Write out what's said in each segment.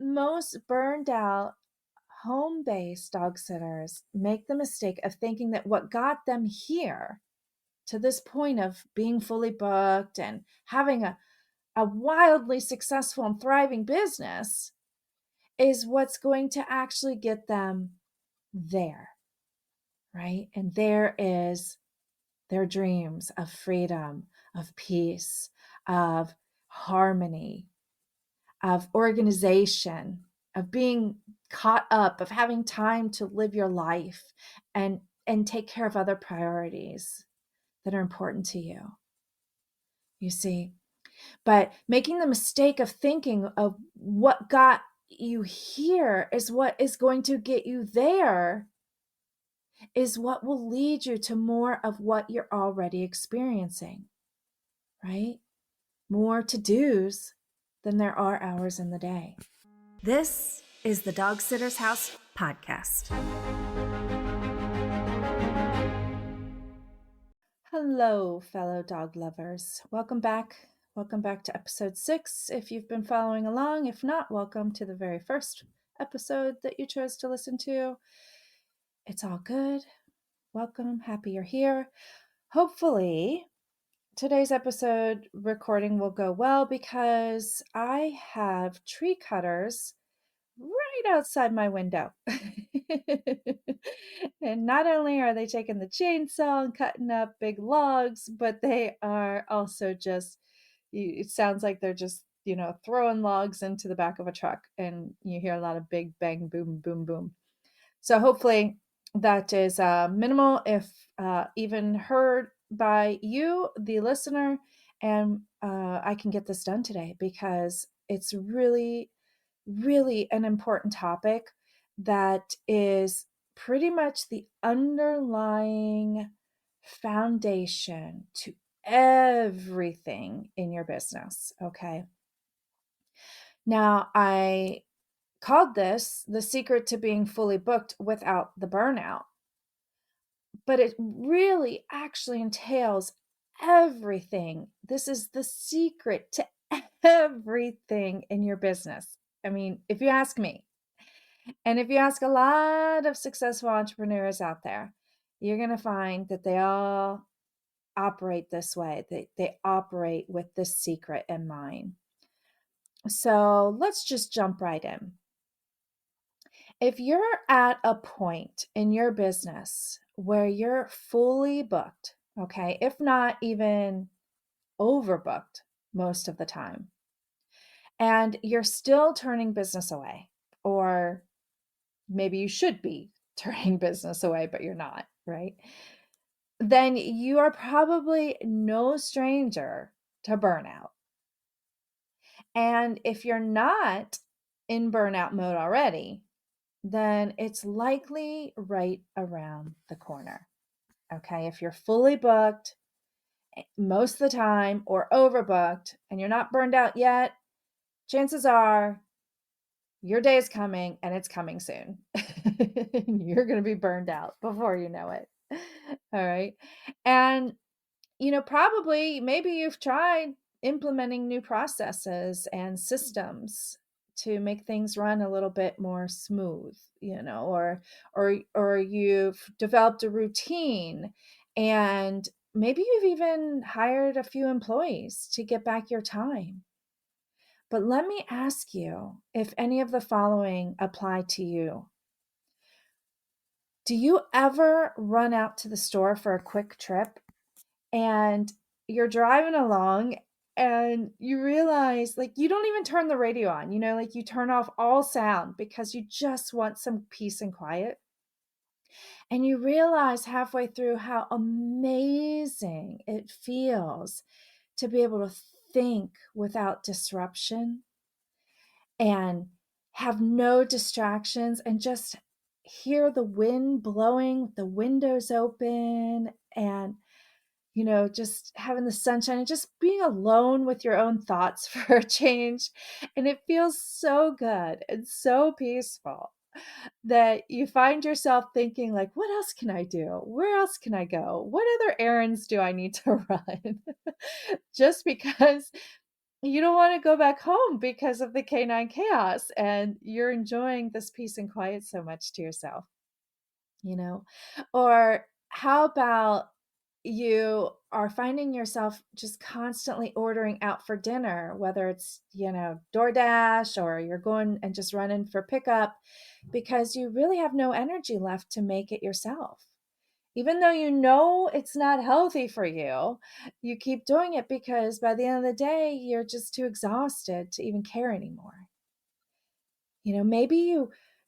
most burned out home-based dog sitters make the mistake of thinking that what got them here to this point of being fully booked and having a wildly successful and thriving business is what's going to actually get them there, right? And there is their dreams of freedom, of peace, of harmony, of organization, of being caught up, of having time to live your life and take care of other priorities that are important to you. You see, but making the mistake of thinking of what got you here is what is going to get you there is what will lead you to more of what you're already experiencing, right? More to-dos than there are hours in the day. This is the Dog Sitter's House podcast. Hello, fellow dog lovers. Welcome back. Welcome back to episode 6. If you've been following along, if not, welcome to the very first episode that you chose to listen to. It's all good. Welcome. Happy you're here. Hopefully, today's episode recording will go well because I have tree cutters right outside my window. And not only are they taking the chainsaw and cutting up big logs, but they are also just, it sounds like they're just, throwing logs into the back of a truck, and you hear a lot of big bang, boom, boom, boom. So hopefully that is minimal, if even heard by you, the listener, and I can get this done today because it's really, really an important topic that is pretty much the underlying foundation to everything in your business. Okay. Now, I called this the secret to being fully booked without the burnout, but it really actually entails everything. This is the secret to everything in your business. I mean, if you ask me, and if you ask a lot of successful entrepreneurs out there, you're going to find that they all operate this way. They operate with this secret in mind. So let's just jump right in. If you're at a point in your business where you're fully booked, okay, if not even overbooked most of the time, and you're still turning business away, or maybe you should be turning business away, but you're not, right? Then you are probably no stranger to burnout. And if you're not in burnout mode already, then it's likely right around the corner. Okay. If you're fully booked most of the time or overbooked and you're not burned out yet, chances are your day is coming, and it's coming soon. You're going to be burned out before you know it. All right. And, probably maybe you've tried implementing new processes and systems to make things run a little bit more smooth, or you've developed a routine, and maybe you've even hired a few employees to get back your time. But let me ask you if any of the following apply to you. Do you ever run out to the store for a quick trip and you're driving along and you realize, like, you don't even turn the radio on, like you turn off all sound because you just want some peace and quiet? And you realize halfway through how amazing it feels to be able to think without disruption and have no distractions and just hear the wind blowing, the windows open, and just having the sunshine and just being alone with your own thoughts for a change. And it feels so good and so peaceful that you find yourself thinking, like, what else can I do? Where else can I go? What other errands do I need to run? Just because you don't wanna go back home because of the canine chaos, and you're enjoying this peace and quiet so much to yourself, you know? Or how about you are finding yourself just constantly ordering out for dinner, whether it's, DoorDash or you're going and just running for pickup because you really have no energy left to make it yourself. Even though you know it's not healthy for you, you keep doing it because by the end of the day, you're just too exhausted to even care anymore. Maybe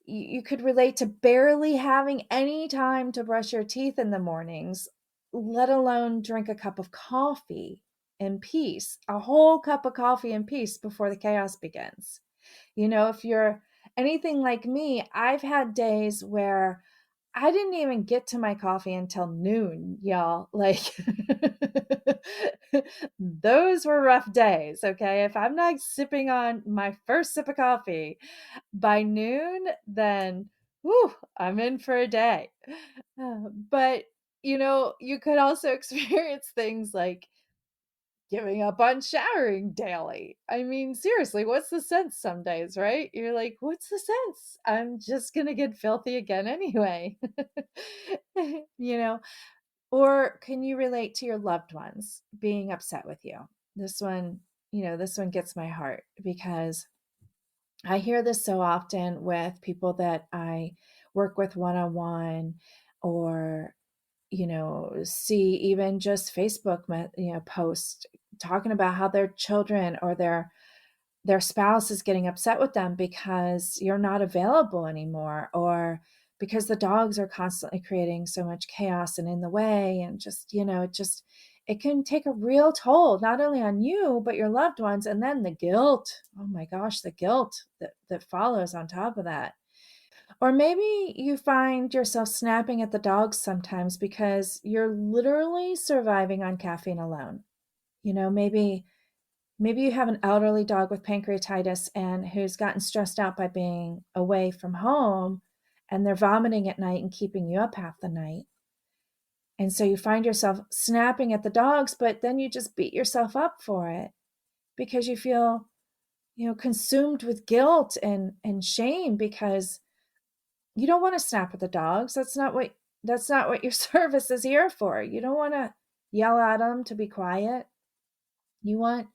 you could relate to barely having any time to brush your teeth in the mornings, let alone drink a cup of coffee in peace, a whole cup of coffee in peace before the chaos begins. If you're anything like me, I've had days where I didn't even get to my coffee until noon, y'all. Like, those were rough days, okay? If I'm not sipping on my first sip of coffee by noon, then whew, I'm in for a day. But, you could also experience things like giving up on showering daily. I mean, seriously, what's the sense some days, right? You're like, what's the sense? I'm just going to get filthy again anyway. you know, or can you relate to your loved ones being upset with you? This one, this one gets my heart because I hear this so often with people that I work with one on one or see even just Facebook, posts talking about how their children or their spouse is getting upset with them because you're not available anymore or because the dogs are constantly creating so much chaos and in the way and just, it can take a real toll not only on you but your loved ones and then the guilt. Oh my gosh, the guilt that follows on top of that. Or maybe you find yourself snapping at the dogs sometimes because you're literally surviving on caffeine alone. Maybe you have an elderly dog with pancreatitis and who's gotten stressed out by being away from home and they're vomiting at night and keeping you up half the night. And so you find yourself snapping at the dogs, but then you just beat yourself up for it because you feel, consumed with guilt and shame because you don't wanna snap at the dogs, that's not what your service is here for. You don't wanna yell at them to be quiet. You want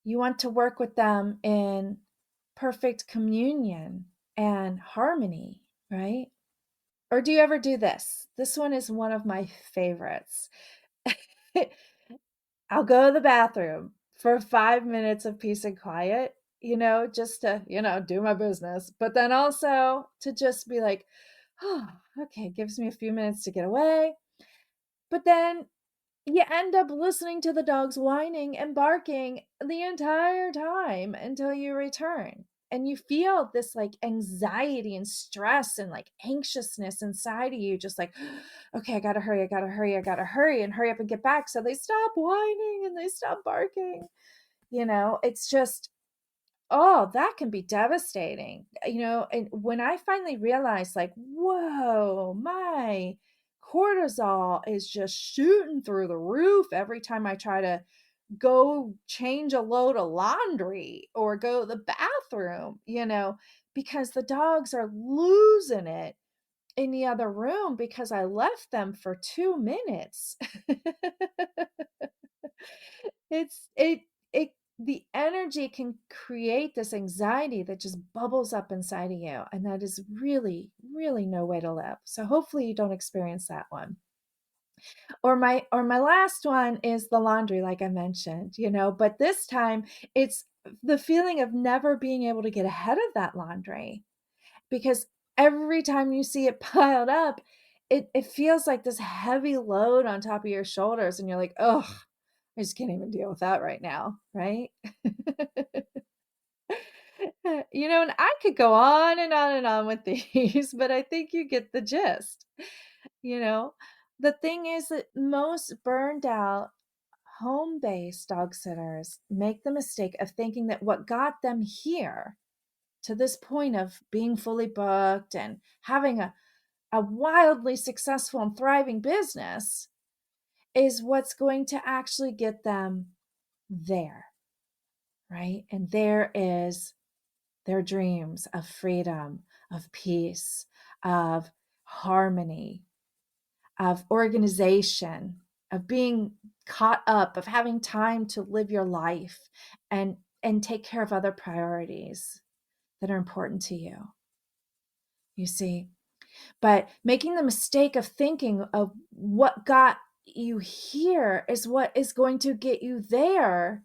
you want to work with them in perfect communion and harmony, right? Or do you ever do this? This one is one of my favorites. I'll go to the bathroom for 5 minutes of peace and quiet, just to, do my business, but then also to just be like, "Oh, okay," gives me a few minutes to get away, but then you end up listening to the dogs whining and barking the entire time until you return, and you feel this, like, anxiety and stress and, like, anxiousness inside of you just like, "Okay, I gotta hurry, I gotta hurry, I gotta hurry and hurry up and get back," so they stop whining and they stop barking, It's just oh, that can be devastating, and when I finally realized, like, "Whoa, my cortisol is just shooting through the roof every time I try to go change a load of laundry or go to the bathroom," because the dogs are losing it in the other room because I left them for 2 minutes. It's it the energy can create this anxiety that just bubbles up inside of you, and that is really, really no way to live. So hopefully you don't experience that one. Or my last one is the laundry, like I mentioned, but this time it's the feeling of never being able to get ahead of that laundry because every time you see it piled up, it feels like this heavy load on top of your shoulders, and you're like, "Oh, I just can't even deal with that right now," right? And I could go on and on and on with these, but I think you get the gist, you know? The thing is that most burned out home-based dog sitters make the mistake of thinking that what got them here to this point of being fully booked and having a wildly successful and thriving business is what's going to actually get them there. right? And there is their dreams of freedom, of peace, of harmony, of organization, of being caught up, of having time to live your life and take care of other priorities that are important to you. You see, but making the mistake of thinking of what got you here is what is going to get you there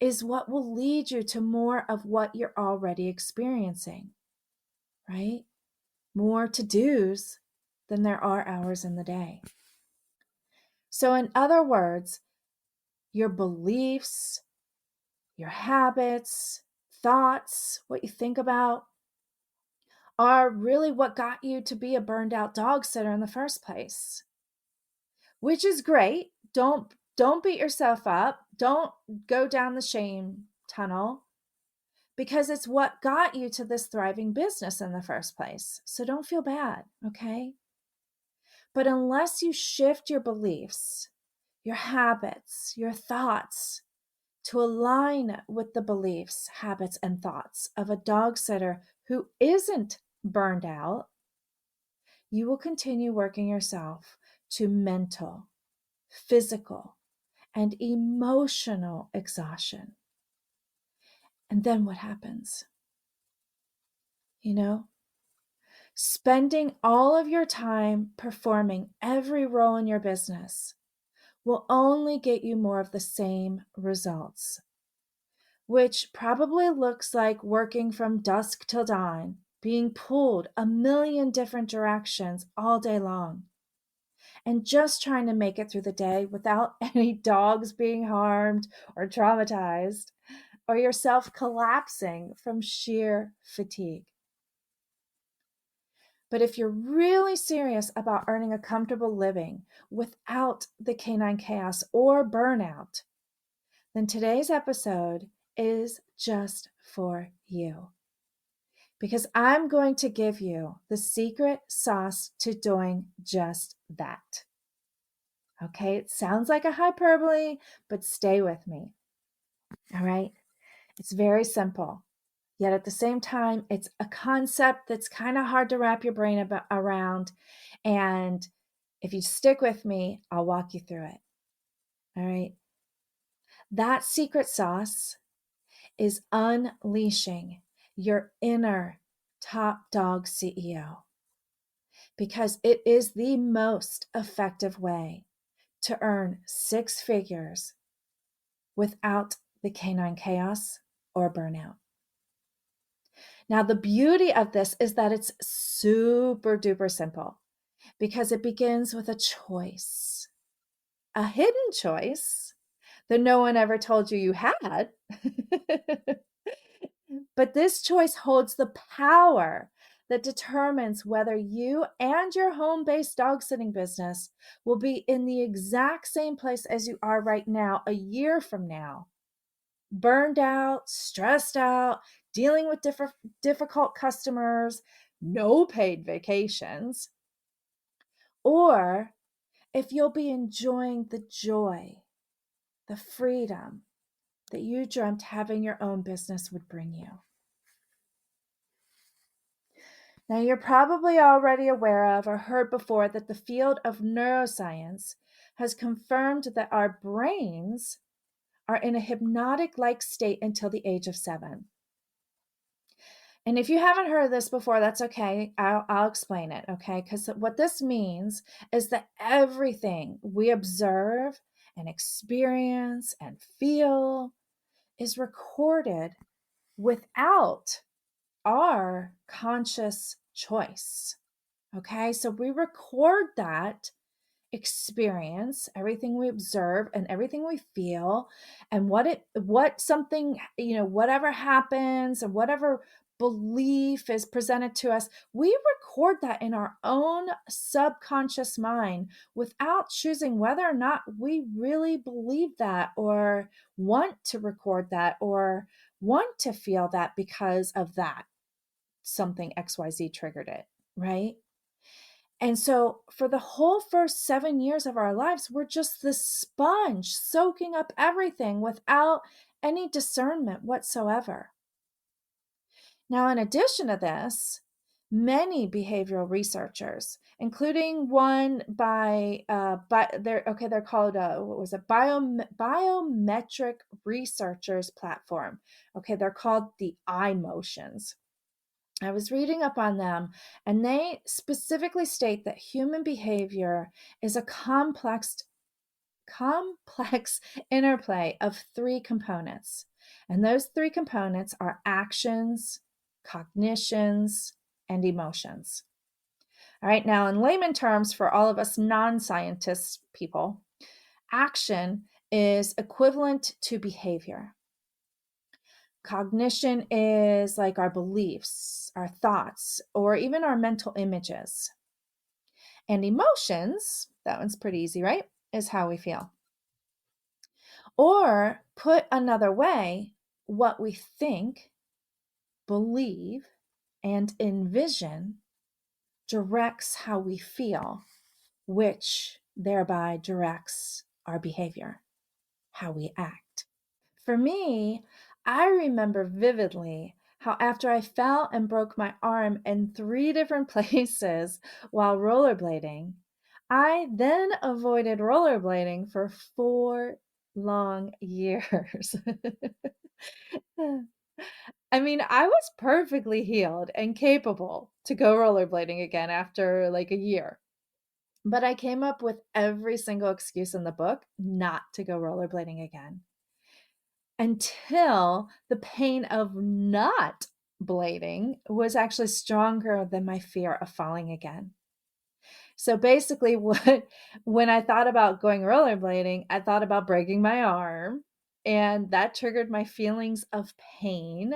is what will lead you to more of what you're already experiencing, right? More to dos than there are hours in the day. So, in other words, your beliefs, your habits, thoughts, what you think about are really what got you to be a burned out dog sitter in the first place, which is great. Don't beat yourself up. Don't go down the shame tunnel because it's what got you to this thriving business in the first place. So don't feel bad, okay? But unless you shift your beliefs, your habits, your thoughts to align with the beliefs, habits, and thoughts of a dog sitter who isn't burned out, you will continue working yourself to mental, physical, and emotional exhaustion. And then what happens? You know, spending all of your time performing every role in your business will only get you more of the same results, which probably looks like working from dusk till dawn, being pulled a million different directions all day long, and just trying to make it through the day without any dogs being harmed or traumatized, or yourself collapsing from sheer fatigue. But if you're really serious about earning a comfortable living without the canine chaos or burnout, then today's episode is just for you. Because I'm going to give you the secret sauce to doing just that. Okay, it sounds like a hyperbole, but stay with me. All right, it's very simple. Yet at the same time, it's a concept that's kind of hard to wrap your brain around. And if you stick with me, I'll walk you through it. All right. That secret sauce is unleashing your inner top dog CEO because it is the most effective way to earn six figures without the canine chaos or burnout. Now, the beauty of this is that it's super duper simple because it begins with a choice, a hidden choice that no one ever told you you had. But this choice holds the power that determines whether you and your home based dog sitting business will be in the exact same place as you are right now, a year from now. Burned out, stressed out, dealing with difficult customers, no paid vacations, or if you'll be enjoying the joy, the freedom that you dreamt having your own business would bring you. Now, you're probably already aware of or heard before that the field of neuroscience has confirmed that our brains are in a hypnotic like state until the age of 7. And if you haven't heard this before, that's okay. I'll explain it, okay? Because what this means is that everything we observe and experience and feel is recorded without our conscious choice, okay? So we record that experience, everything we observe and everything we feel, and what something, whatever happens and whatever belief is presented to us, we record that in our own subconscious mind without choosing whether or not we really believe that or want to record that or want to feel that because of that something XYZ triggered it, right? And so for the whole first 7 years of our lives, we're just this sponge soaking up everything without any discernment whatsoever. Now, in addition to this, many behavioral researchers, including one they're called what was it biometric researchers platform. Okay, they're called the iMotions. I was reading up on them, and they specifically state that human behavior is a complex interplay of three components. And those three components are actions, cognitions, and emotions. All right, now in layman terms, for all of us non scientists people, action is equivalent to behavior. Cognition is like our beliefs, our thoughts, or even our mental images. And emotions, that one's pretty easy, right? Is how we feel. Or put another way, what we think, believe, and envision directs how we feel, which thereby directs our behavior, how we act. For me, I remember vividly how after I fell and broke my arm in three different places while rollerblading, I then avoided rollerblading for 4 long years. I mean, I was perfectly healed and capable to go rollerblading again after like a year. But I came up with every single excuse in the book not to go rollerblading again until the pain of not blading was actually stronger than my fear of falling again. So basically, when I thought about going rollerblading, I thought about breaking my arm, and that triggered my feelings of pain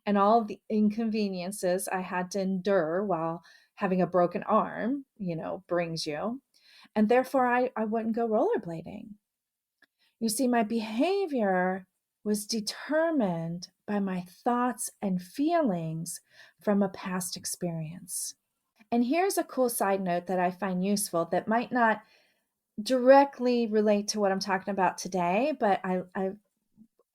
and all of the inconveniences I had to endure while having a broken arm, brings you. And therefore, I wouldn't go rollerblading. You see, my behavior was determined by my thoughts and feelings from a past experience. And here's a cool side note that I find useful that might not directly relate to what I'm talking about today, but I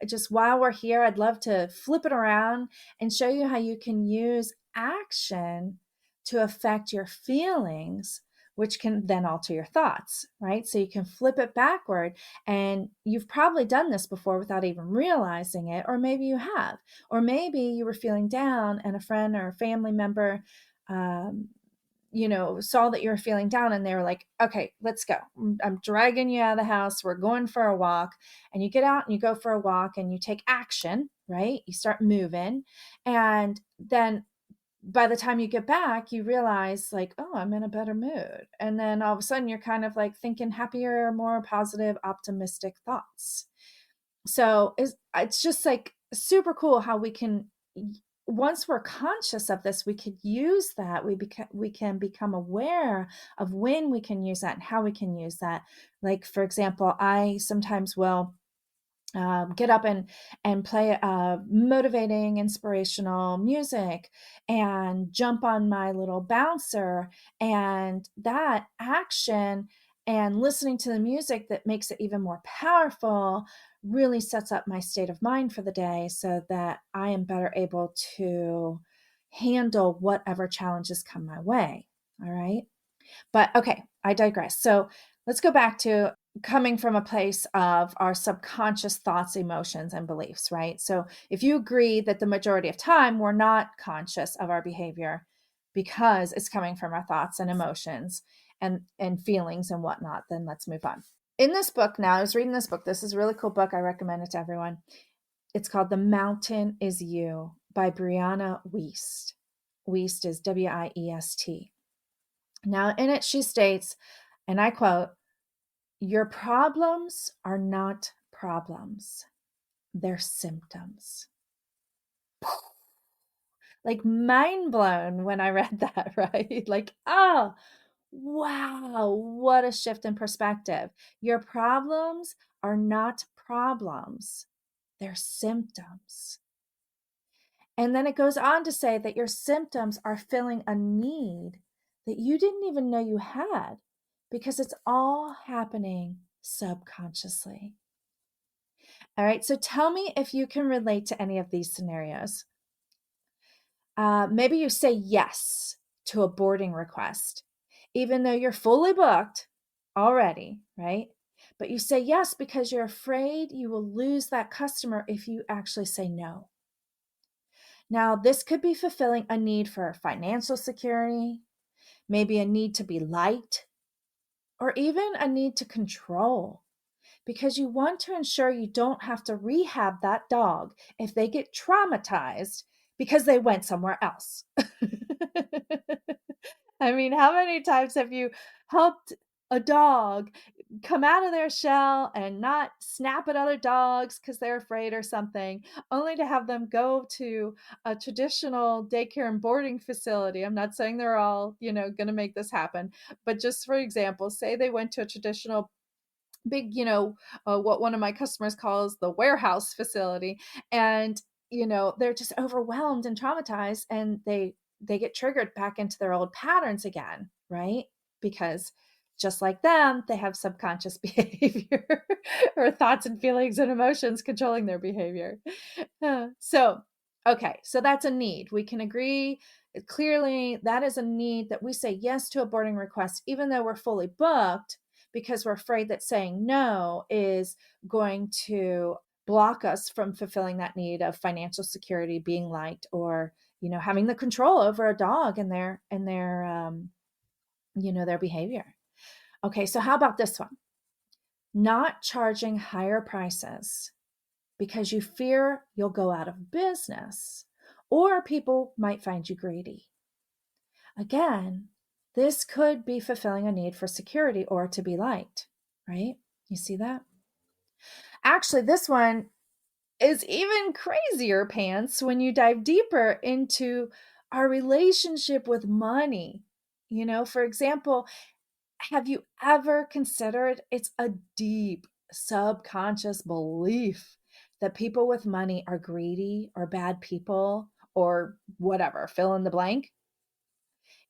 just while we're here, I'd love to flip it around and show you how you can use action to affect your feelings, which can then alter your thoughts, right? So you can flip it backward. And you've probably done this before without even realizing it, or maybe you have, or maybe you were feeling down and a friend or a family member um, saw that you were feeling down and they were like, okay, let's go. I'm dragging you out of the house. We're going for a walk. And you get out and you go for a walk and you take action, right? You start moving. And then by the time you get back, you realize, like, oh, I'm in a better mood. And then all of a sudden you're kind of like thinking happier, more positive, optimistic thoughts. So it's just like super cool how we can, once we're conscious of this, we could use that. We can become aware of when we can use that and how we can use that. Like, for example, I sometimes will get up and play motivating, inspirational music and jump on my little bouncer. And that action and listening to the music that makes it even more powerful really sets up my state of mind for the day so that I am better able to handle whatever challenges come my way. All right. But okay, I digress. So let's go back to coming from a place of our subconscious thoughts, emotions, and beliefs, right? So if you agree that the majority of time we're not conscious of our behavior because it's coming from our thoughts and emotions and feelings and whatnot, then let's move on. In this book now, I was reading this book. This is a really cool book. I recommend it to everyone. It's called The Mountain Is You by Brianna Wiest. Wiest is Wiest. Now, in it, she states, and I quote, "Your problems are not problems, they're symptoms." Like, mind blown when I read that, right? Like, oh, wow, what a shift in perspective. Your problems are not problems, they're symptoms. And then it goes on to say that your symptoms are filling a need that you didn't even know you had because it's all happening subconsciously. All right, so tell me if you can relate to any of these scenarios. Maybe you say yes to a boarding request, even though you're fully booked already, right? But you say yes because you're afraid you will lose that customer if you actually say no. Now, this could be fulfilling a need for financial security, maybe a need to be liked, or even a need to control because you want to ensure you don't have to rehab that dog if they get traumatized because they went somewhere else. I mean, how many times have you helped a dog come out of their shell and not snap at other dogs because they're afraid or something, only to have them go to a traditional daycare and boarding facility? I'm not saying they're all, going to make this happen, but just for example, say they went to a traditional big, what one of my customers calls the warehouse facility. And, they're just overwhelmed and traumatized and they get triggered back into their old patterns again, right? Because just like them, they have subconscious behavior or thoughts and feelings and emotions controlling their behavior. So, okay, so that's a need. We can agree clearly that is a need that we say yes to a boarding request, even though we're fully booked because we're afraid that saying no is going to block us from fulfilling that need of financial security, being liked, or having the control over a dog and their behavior. Okay, so how about this one? Not charging higher prices because you fear you'll go out of business or people might find you greedy. Again, this could be fulfilling a need for security or to be liked, right? You see that? Actually, this one is even crazier pants when you dive deeper into our relationship with money. For example, have you ever considered it's a deep subconscious belief that people with money are greedy or bad people or whatever, fill in the blank?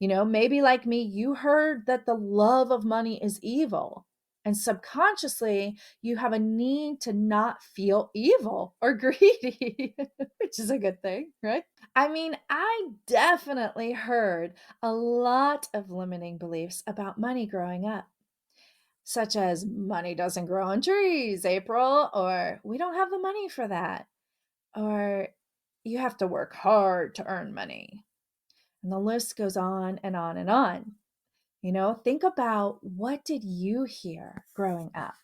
Maybe like me, you heard that the love of money is evil. And subconsciously, you have a need to not feel evil or greedy, which is a good thing, right? I mean, I definitely heard a lot of limiting beliefs about money growing up, such as money doesn't grow on trees, April, or we don't have the money for that, or you have to work hard to earn money. And the list goes on and on and on. Think about what did you hear growing up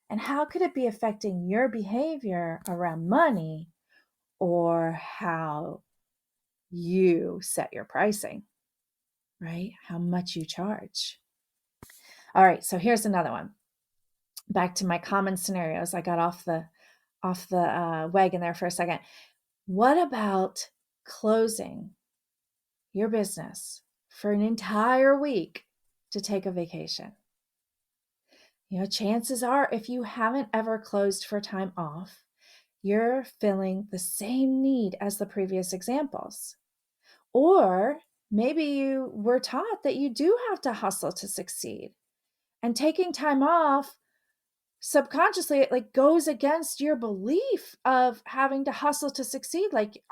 and how could it be affecting your behavior around money or how you set your pricing, right? How much you charge. All right, so here's another one. Back to my common scenarios. I got off the wagon there for a second. What about closing your business for an entire week to take a vacation? Chances are, if you haven't ever closed for time off, you're feeling the same need as the previous examples. Or maybe you were taught that you do have to hustle to succeed. And taking time off subconsciously, it like goes against your belief of having to hustle to succeed. Like,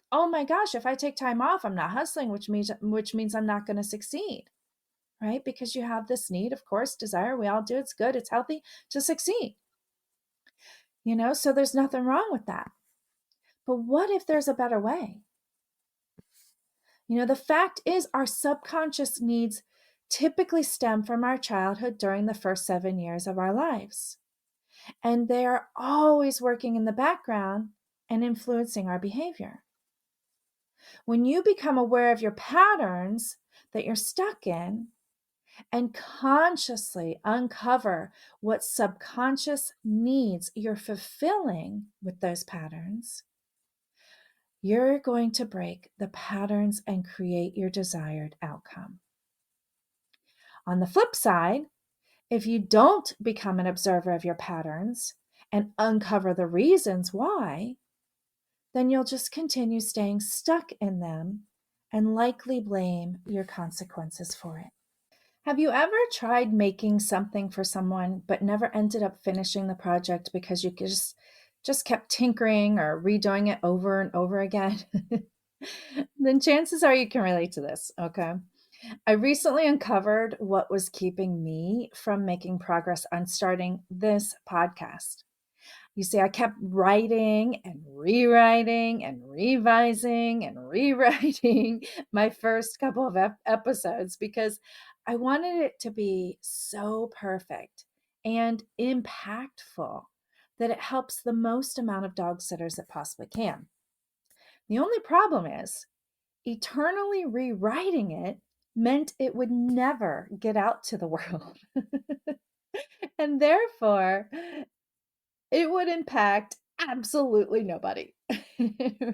oh my gosh, if I take time off, I'm not hustling, which means I'm not going to succeed. Right? Because you have this need, of course, desire. We all do. It's good. It's healthy to succeed. So there's nothing wrong with that. But what if there's a better way? The fact is, our subconscious needs typically stem from our childhood during the first 7 years of our lives. And they are always working in the background and influencing our behavior. When you become aware of your patterns that you're stuck in, and consciously uncover what subconscious needs you're fulfilling with those patterns, you're going to break the patterns and create your desired outcome. On the flip side, if you don't become an observer of your patterns and uncover the reasons why, then you'll just continue staying stuck in them and likely blame your consequences for it. Have you ever tried making something for someone but never ended up finishing the project because just kept tinkering or redoing it over and over again, then chances are you can relate to this, okay? I recently uncovered what was keeping me from making progress on starting this podcast. You see, I kept writing and rewriting and revising and rewriting my first couple of episodes because I wanted it to be so perfect and impactful that it helps the most amount of dog sitters it possibly can. The only problem is eternally rewriting it meant it would never get out to the world. And therefore, it would impact absolutely nobody.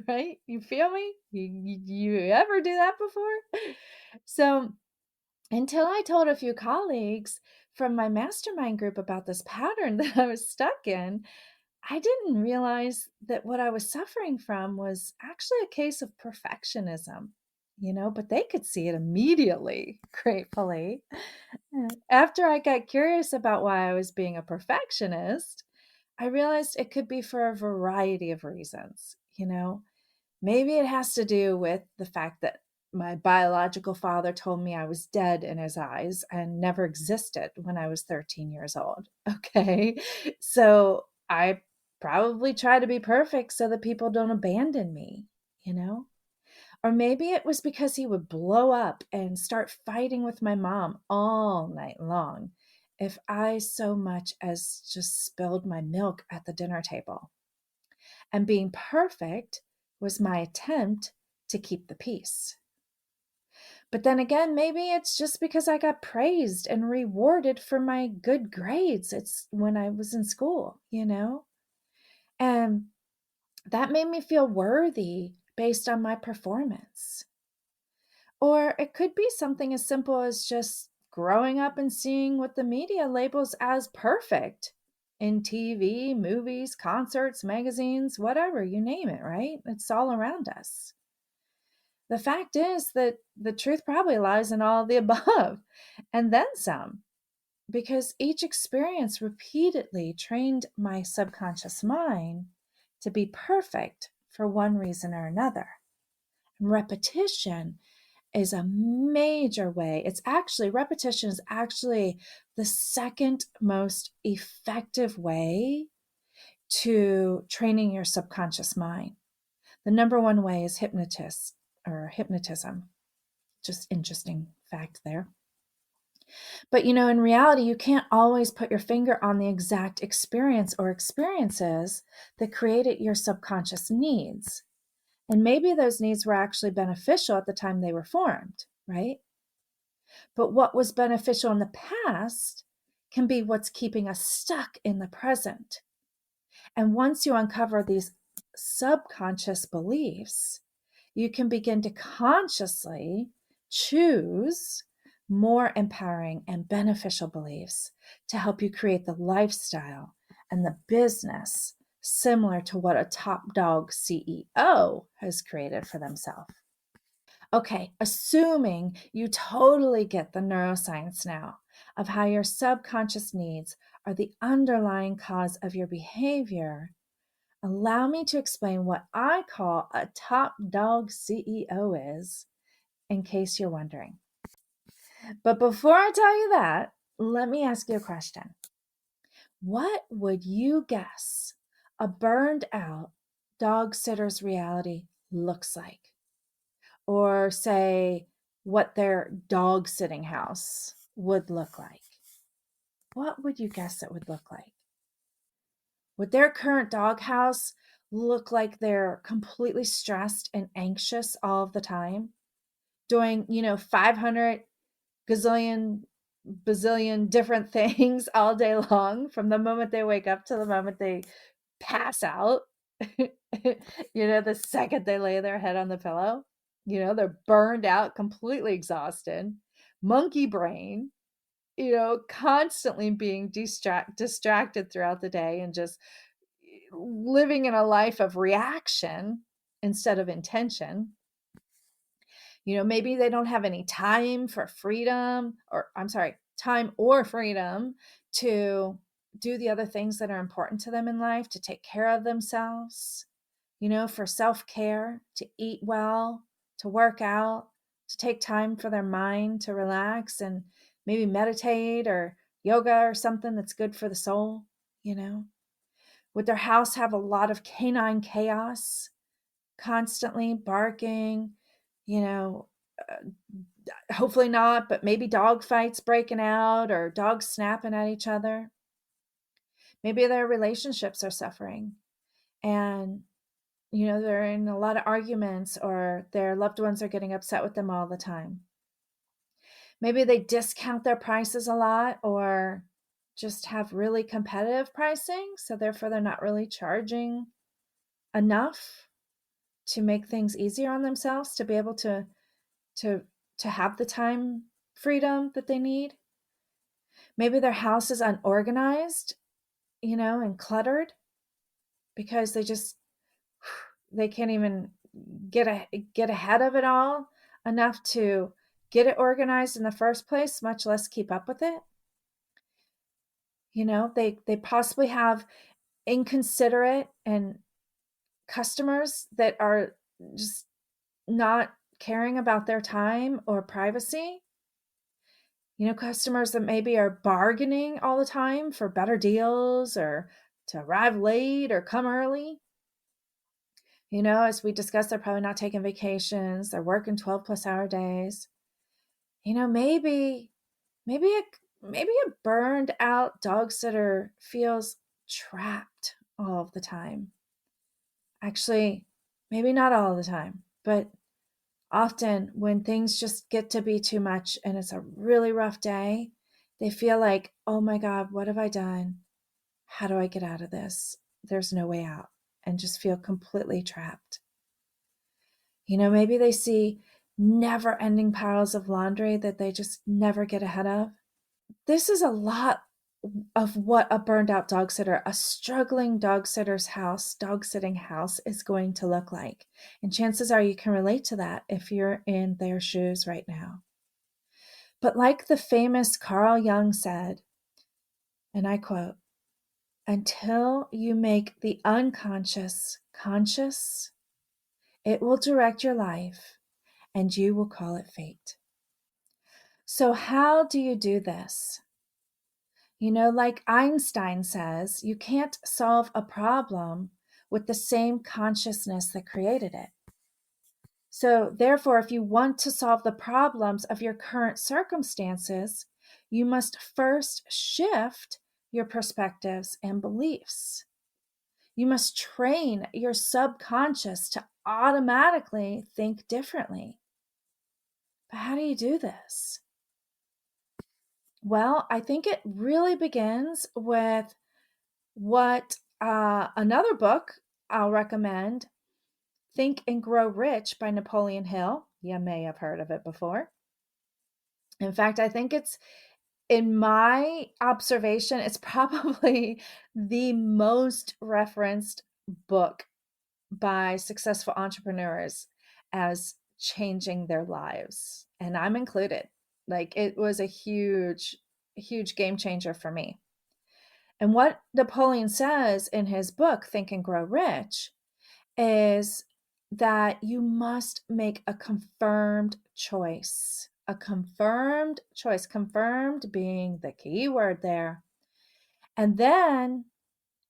Right? You feel me? You ever do that before? So, until I told a few colleagues from my mastermind group about this pattern that I was stuck in, I didn't realize that what I was suffering from was actually a case of perfectionism, but they could see it immediately, gratefully. After I got curious about why I was being a perfectionist, I realized it could be for a variety of reasons. Maybe it has to do with the fact that my biological father told me I was dead in his eyes and never existed when I was 13 years old. Okay. So I probably try to be perfect so that people don't abandon me, you know? Or maybe it was because he would blow up and start fighting with my mom all night long if I so much as just spilled my milk at the dinner table. And being perfect was my attempt to keep the peace. But then again, maybe it's just because I got praised and rewarded for my good grades. It's when I was in school. And that made me feel worthy based on my performance. Or it could be something as simple as just growing up and seeing what the media labels as perfect in TV, movies, concerts, magazines, whatever, you name it, right? It's all around us. The fact is that the truth probably lies in all of the above and then some, because each experience repeatedly trained my subconscious mind to be perfect for one reason or another. And repetition is a major way. Repetition is actually the second most effective way to training your subconscious mind. The number one way is hypnotism. Just interesting fact there. But in reality, you can't always put your finger on the exact experience or experiences that created your subconscious needs. And maybe those needs were actually beneficial at the time they were formed, right? But what was beneficial in the past can be what's keeping us stuck in the present. And once you uncover these subconscious beliefs, you can begin to consciously choose more empowering and beneficial beliefs to help you create the lifestyle and the business similar to what a top dog CEO has created for themselves. Okay, assuming you totally get the neuroscience now of how your subconscious needs are the underlying cause of your behavior, allow me to explain what I call a top dog CEO is, in case you're wondering. But before I tell you that, let me ask you a question. What would you guess a burned out dog sitter's reality looks like? Or say what their dog sitting house would look like? What would you guess it would look like? Would their current dog house look like they're completely stressed and anxious all of the time, doing, 500 gazillion, bazillion different things all day long from the moment they wake up to the moment they pass out? The second they lay their head on the pillow, they're burned out, completely exhausted, monkey brain, constantly being distracted throughout the day and just living in a life of reaction instead of intention. Maybe they don't have any time or freedom to do the other things that are important to them in life, to take care of themselves, for self care, to eat well, to work out, to take time for their mind to relax and maybe meditate or yoga or something that's good for the soul, you know? Would their house have a lot of canine chaos, constantly barking, you know, uh, hopefully not, but maybe dog fights breaking out or dogs snapping at each other? Maybe their relationships are suffering and they're in a lot of arguments or their loved ones are getting upset with them all the time. Maybe they discount their prices a lot or just have really competitive pricing, so therefore they're not really charging enough to make things easier on themselves to be able to to have the time freedom that they need. Maybe their house is unorganized, and cluttered because they can't even get ahead of it all enough to get it organized in the first place, much less keep up with it. They possibly have inconsiderate and customers that are just not caring about their time or privacy. Customers that maybe are bargaining all the time for better deals or to arrive late or come early. As we discussed, they're probably not taking vacations. They're working 12-plus-hour days. Maybe maybe a maybe a burned out dog sitter feels trapped all of the time. Actually, maybe not all the time, but often when things just get to be too much and it's a really rough day, they feel like, "Oh my god, what have I done? How do I get out of this? There's no way out," and just feel completely trapped. Maybe they see never-ending piles of laundry that they just never get ahead of. This is a lot of what a burned out dog sitter, a struggling dog sitting house is going to look like. And chances are you can relate to that if you're in their shoes right now. But like the famous Carl Jung said, and I quote, "Until you make the unconscious conscious, it will direct your life and you will call it fate." So, how do you do this? Like Einstein says, you can't solve a problem with the same consciousness that created it. So, therefore, if you want to solve the problems of your current circumstances, you must first shift your perspectives and beliefs. You must train your subconscious to automatically think differently. But how do you do this? Well, I think it really begins with what another book I'll recommend, Think and Grow Rich by Napoleon Hill. You may have heard of it before. In fact, I think in my observation, it's probably the most referenced book by successful entrepreneurs as changing their lives. And I'm included. Like it was a huge, huge game changer for me. And what Napoleon says in his book, Think and Grow Rich, is that you must make a confirmed choice. A confirmed choice, confirmed being the key word there. And then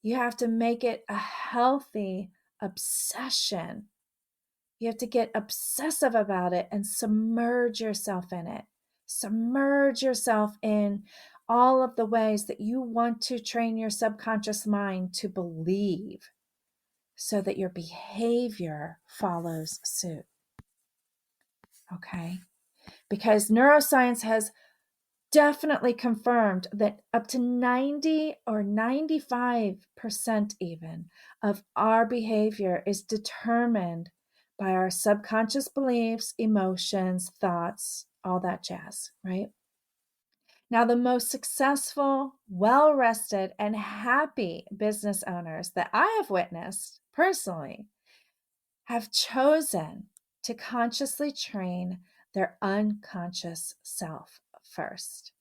you have to make it a healthy obsession. You have to get obsessive about it and submerge yourself in it. Submerge yourself in all of the ways that you want to train your subconscious mind to believe so that your behavior follows suit. Okay? Because neuroscience has definitely confirmed that up to 90 or 95% even of our behavior is determined by our subconscious beliefs, emotions, thoughts, all that jazz, right? Now, the most successful, well rested, and happy business owners that I have witnessed personally have chosen to consciously train their unconscious self first.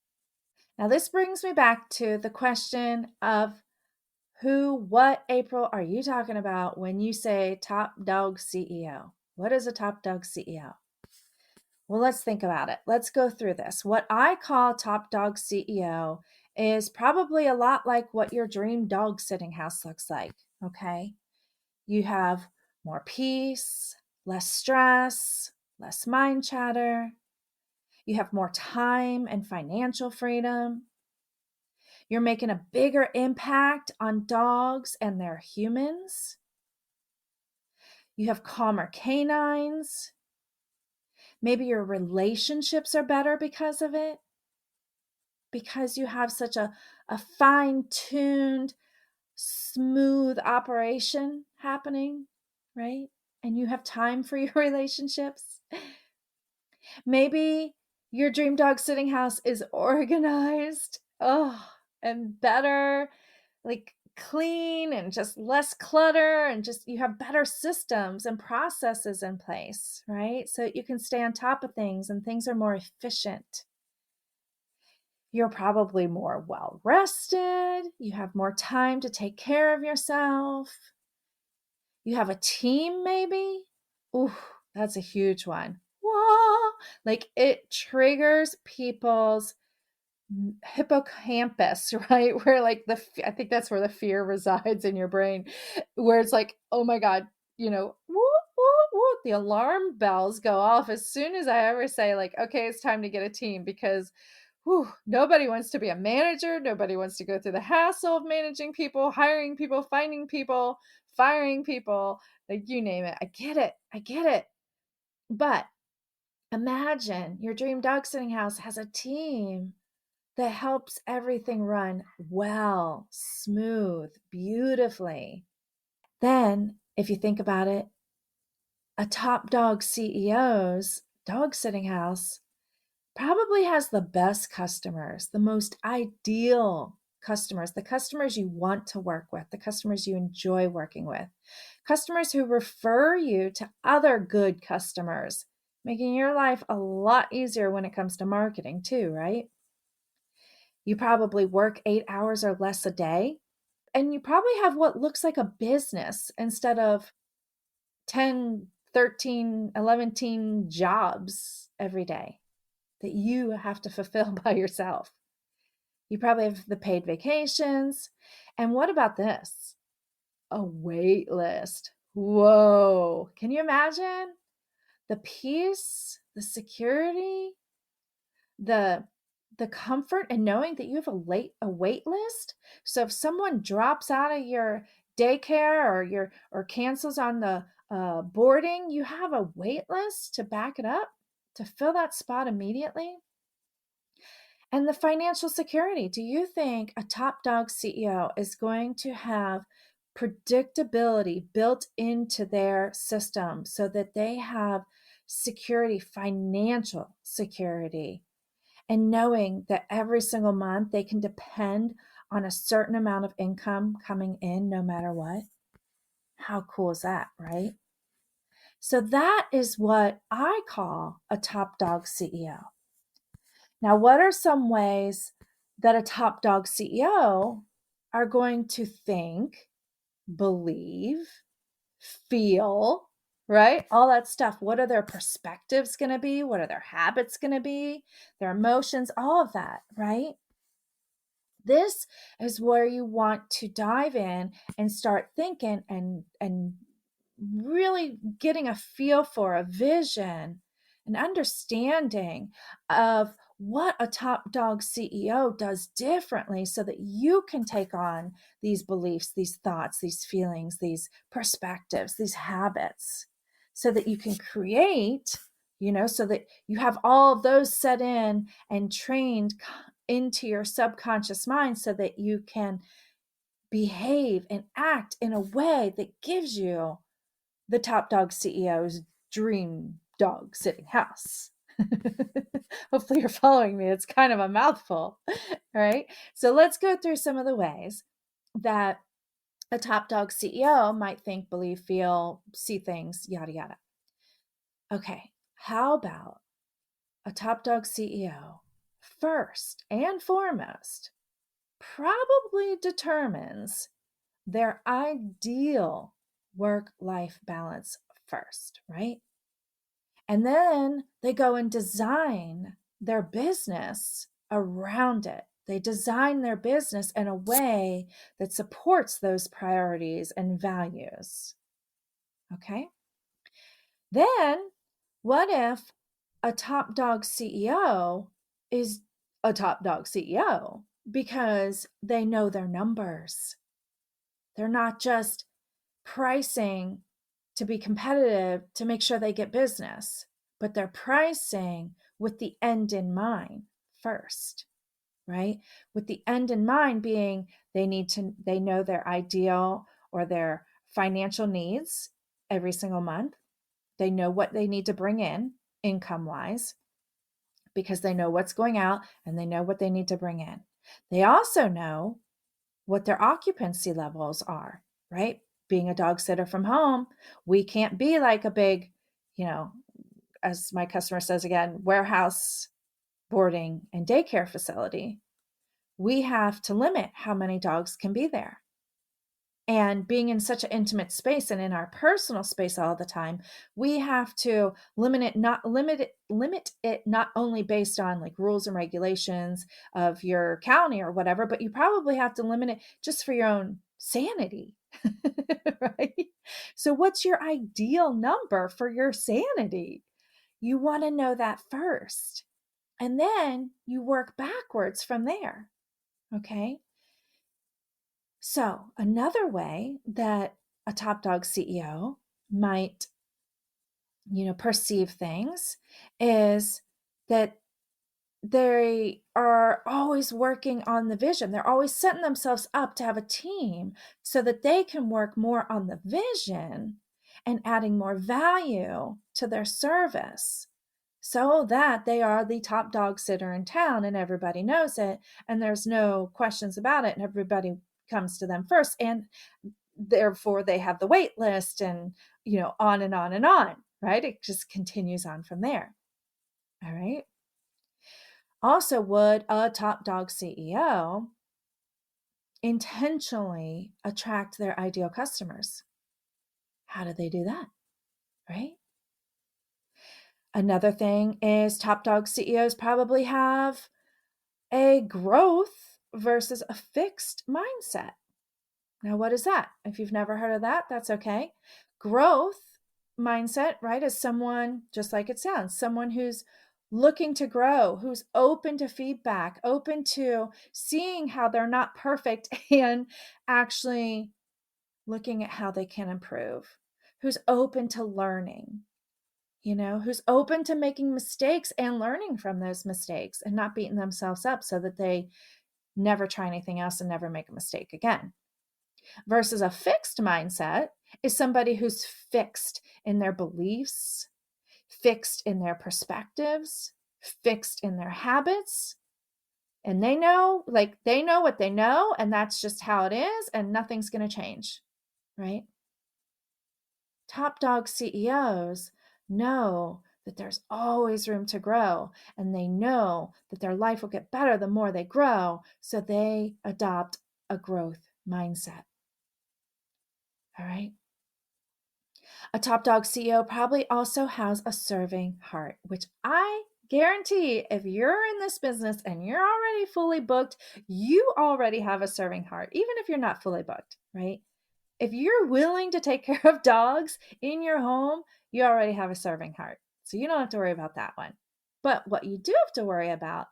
Now, this brings me back to the question of what April are you talking about when you say top dog CEO? What is a top dog CEO? Well, let's think about it. Let's go through this. What I call top dog CEO is probably a lot like what your dream dog sitting house looks like. Okay. You have more peace, less stress, less mind chatter. You have more time and financial freedom. You're making a bigger impact on dogs and their humans. You have calmer canines. Maybe your relationships are better because of it, because you have such a fine tuned, smooth operation happening, right? And you have time for your relationships. Maybe your dream dog sitting house is organized, and better, like clean and just less clutter, and just you have better systems and processes in place, right? So you can stay on top of things and things are more efficient. You're probably more well rested. You have more time to take care of yourself. You have a team, maybe. Ooh, that's a huge one. Whoa. Like it triggers people's hippocampus, right? Where like I think that's where the fear resides in your brain, where it's like, oh my God, whoop, whoop, whoop, the alarm bells go off as soon as I ever say, like, okay, it's time to get a team because nobody wants to be a manager. Nobody wants to go through the hassle of managing people, hiring people, finding people, firing people, like you name it. I get it. I get it. But imagine your dream dog sitting house has a team that helps everything run well, smooth, beautifully. Then, if you think about it, a top dog CEO's dog sitting house probably has the best customers, the most ideal customers, the customers you want to work with, the customers you enjoy working with, customers who refer you to other good customers, making your life a lot easier when it comes to marketing, too, right? You probably work 8 hours or less a day, and you probably have what looks like a business instead of 10, 13, 11 jobs every day that you have to fulfill by yourself. You probably have the paid vacations. And what about this? A wait list. Whoa. Can you imagine the peace, the security, the the comfort and knowing that you have a wait list? So if someone drops out of your daycare or cancels on the boarding, you have a wait list to back it up to fill that spot immediately. And the financial security. Do you think a top dog CEO is going to have predictability built into their system so that they have security, financial security, and knowing that every single month they can depend on a certain amount of income coming in no matter what? How cool is that, right? So that is what I call a top dog CEO. Now, what are some ways that a top dog CEO are going to think, believe, feel, right? All that stuff. What are their perspectives going to be? What are their habits going to be? Their emotions, all of that, right? This is where you want to dive in and start thinking and really getting a feel for a vision, an understanding of what a top dog CEO does differently so that you can take on these beliefs, these thoughts, these feelings, these perspectives, these habits, so that you can create, so that you have all of those set in and trained into your subconscious mind so that you can behave and act in a way that gives you the top dog CEO's dream dog sitting house. Hopefully, you're following me. It's kind of a mouthful, right? So, let's go through some of the ways that a top dog CEO might think, believe, feel, see things, yada, yada. Okay, how about a top dog CEO first and foremost probably determines their ideal work life balance first, right? And then they go and design their business around it. They design their business in a way that supports those priorities and values. Okay. Then, what if a top dog CEO is a top dog CEO because they know their numbers? They're not just pricing to be competitive to make sure they get business, but they're pricing with the end in mind first, right? With the end in mind being they know their ideal or their financial needs every single month. They know what they need to bring in income wise because they know what's going out and they know what they need to bring in. They also know what their occupancy levels are, right? Being a dog sitter from home, we can't be like a big, you know, as my customer says again, warehouse boarding and daycare facility. We have to limit how many dogs can be there. And being in such an intimate space and in our personal space all the time, we have to limit it not only based on like rules and regulations of your county or whatever, but you probably have to limit it just for your own sanity. Right? So what's your ideal number for your sanity? You want to know that first. And then you work backwards from there. Okay? So, another way that a top dog CEO might, perceive things is that they are always working on the vision. They're always setting themselves up to have a team so that they can work more on the vision and adding more value to their service so that they are the top dog sitter in town and everybody knows it and there's no questions about it and everybody comes to them first and therefore they have the wait list and on and on and on, right? It just continues on from there. All right. Also, would a top dog CEO intentionally attract their ideal customers? How do they do that? Right. Another thing is top dog CEOs probably have a growth versus a fixed mindset. Now, what is that? If you've never heard of that, that's okay. Growth mindset, right, is someone, just like it sounds, someone who's looking to grow, who's open to feedback, open to seeing how they're not perfect and actually looking at how they can improve, who's open to learning, who's open to making mistakes and learning from those mistakes and not beating themselves up so that they never try anything else and never make a mistake again. Versus a fixed mindset is somebody who's fixed in their beliefs, fixed in their perspectives, fixed in their habits. And they know what they know, and that's just how it is, and nothing's going to change, right? Top dog CEOs know that there's always room to grow, and they know that their life will get better the more they grow, so they adopt a growth mindset. All right. A top dog CEO probably also has a serving heart, which I guarantee if you're in this business and you're already fully booked, you already have a serving heart, even if you're not fully booked, right? If you're willing to take care of dogs in your home, you already have a serving heart. So you don't have to worry about that one. But what you do have to worry about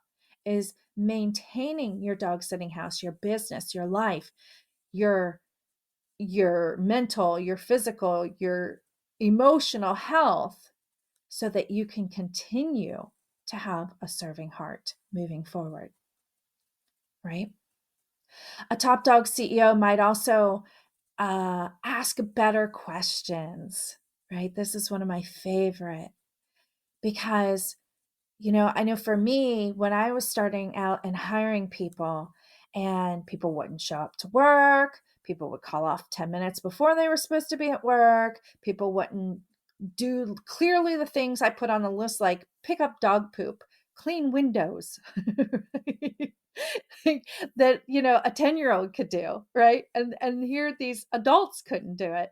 is maintaining your dog sitting house, your business, your life, your mental, your physical, your emotional health so that you can continue to have a serving heart moving forward, right? A top dog CEO might also ask better questions, right? This is one of my favorite because, I know for me, when I was starting out and hiring people and people wouldn't show up to work, people would call off 10 minutes before they were supposed to be at work, people wouldn't do clearly the things I put on the list, like pick up dog poop, clean windows, right? That, a 10-year-old could do, right? And here these adults couldn't do it.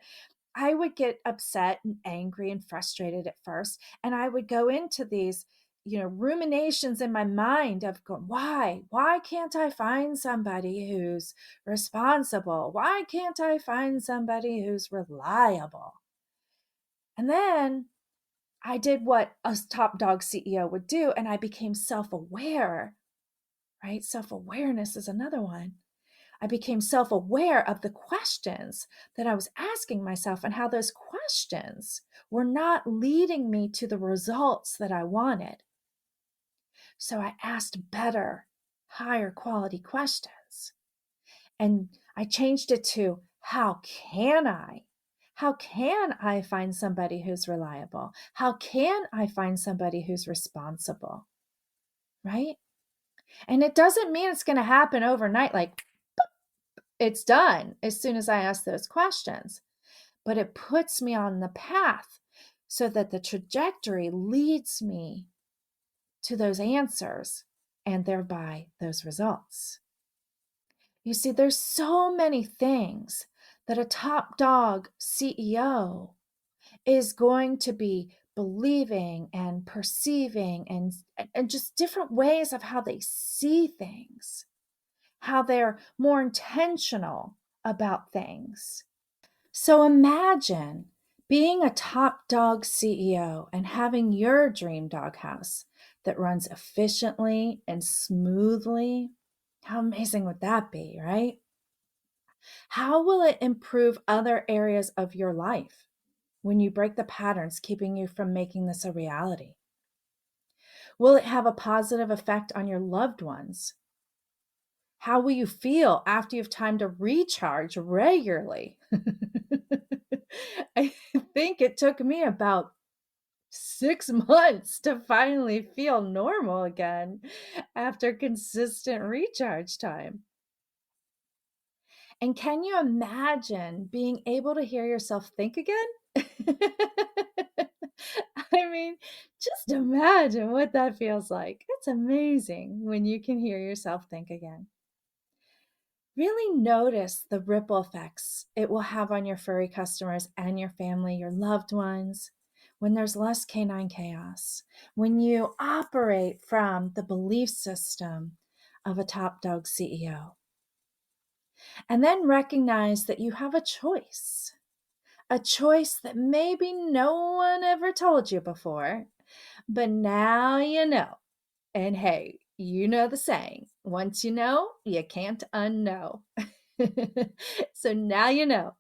I would get upset and angry and frustrated at first, and I would go into these, ruminations in my mind of going, why? Why can't I find somebody who's responsible? Why can't I find somebody who's reliable? And then I did what a top dog CEO would do, and I became self aware, right? Self awareness is another one. I became self aware of the questions that I was asking myself and how those questions were not leading me to the results that I wanted. So I asked better, higher quality questions. And I changed it to how can I? How can I find somebody who's reliable? How can I find somebody who's responsible? Right? And it doesn't mean it's going to happen overnight, like it's done as soon as I ask those questions, but it puts me on the path so that the trajectory leads me to those answers and thereby those results. You see, there's so many things that a top dog CEO is going to be believing and perceiving and just different ways of how they see things, how they're more intentional about things. So imagine being a top dog CEO and having your dream doghouse that runs efficiently and smoothly. How amazing would that be, right? How will it improve other areas of your life when you break the patterns keeping you from making this a reality? Will it have a positive effect on your loved ones? How will you feel after you have time to recharge regularly? I think it took me about 6 months to finally feel normal again after consistent recharge time. And can you imagine being able to hear yourself think again? I mean, just imagine what that feels like. It's amazing when you can hear yourself think again. Really notice the ripple effects it will have on your furry customers and your family, your loved ones, when there's less canine chaos, when you operate from the belief system of a top dog CEO. And then recognize that you have a choice that maybe no one ever told you before, but now you know. And hey, you know the saying, once you know, you can't unknow. So now you know.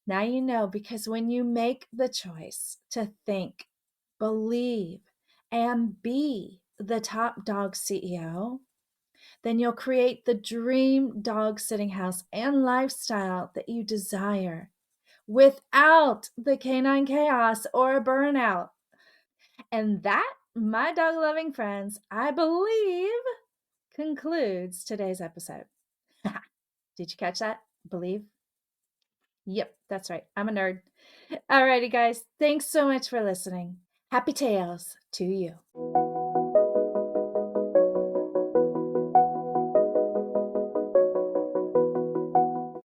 Now you know because when you make the choice to think, believe, and be the top dog CEO, then you'll create the dream dog sitting house and lifestyle that you desire without the canine chaos or burnout. And that, my dog loving friends, I believe concludes today's episode. Did you catch that? Believe? Yep, that's right. I'm a nerd. Alrighty, guys. Thanks so much for listening. Happy tails to you.